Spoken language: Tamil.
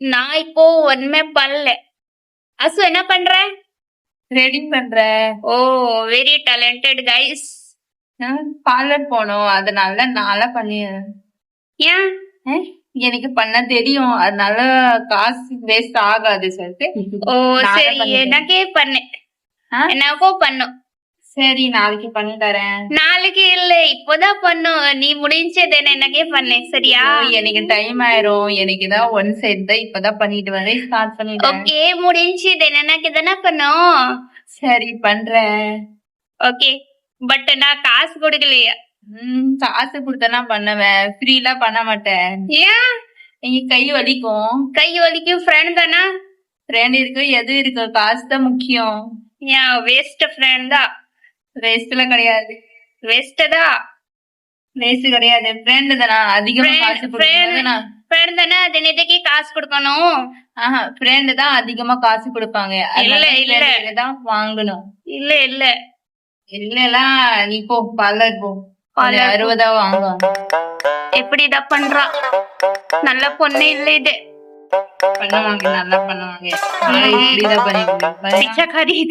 நான் இப்போ ஒண்ணுமே பண்ணல. அசு என்ன பண்ற? ரெடி பண்ற. ஓ, வெரி டேலண்டட் கைஸ். பார்லர் போனோம், அதனால நாளா பண்ணி ஏன்? எனக்கு பண்ண தெரியும், அதனால காசு வேஸ்ட் ஆகாது சொல்லிட்டு. ஓ நானே சரி, பண்ணிட்டேன். எனக்கே பண்ணு. ஆ? எனக்கும் பண்ணும். சரி, நாளைக்கு பண்ணி தரேன். நாளைக்கு இல்ல, இப்போதான் பண்ணும். நீ முடிஞ்சது எனக்கே பண்ணு, சரியா? ஐயோ, எனக்கு டைம் ஆயிரும். எனக்கு தான் ஒன் சைடு தான் இப்பதான் பண்ணிட்டு வரேன். ஸ்டார்ட் பண்ணிட்டேன். ஓகே, முடிஞ்சது எனக்கு தானே பண்ணும். சரி, பண்றேன். ஓகே, பட் நான் காசு கொடுக்கலையா? காசு கொடுத்தனா பண்ணுவேன், ஃப்ரீலாம் பண்ண மாட்டேன். ஏன்? நீங்க கை வலிக்கும். கை வலிக்கும். ஃப்ரெண்ட் தானே? ஃப்ரெண்ட் இருக்கு, எது இருக்கு, காசு தான் முக்கியம். ஏன் வேஸ்ட் ஃப்ரெண்ட் தான்? வேஸ்ட்ல கிடையாது, வேஸ்ட் தான். வேஸ்ட் கிடையாது, ஃப்ரெண்ட் தானா. அதிகமா காசு கொடுக்கணும். ஃப்ரெண்ட் தானே, தினத்துக்கு காசு கொடுக்கணும். ஃப்ரெண்ட் தான் அதிகமா காசு கொடுப்பாங்க. இல்ல. தான் வாங்கணும். இல்ல இல்லலாம், நீ போ பார்லர் போ. Parlour 60 வாங்குவாங்க. எப்படிதான் பண்றா? நல்ல பொண்ணு இல்ல இது. பண்ணுவாங்க, நல்லா பண்ணுவாங்க. இப்படிதான் பண்ணிருக்கேன். பிச்சைக்காரி இது.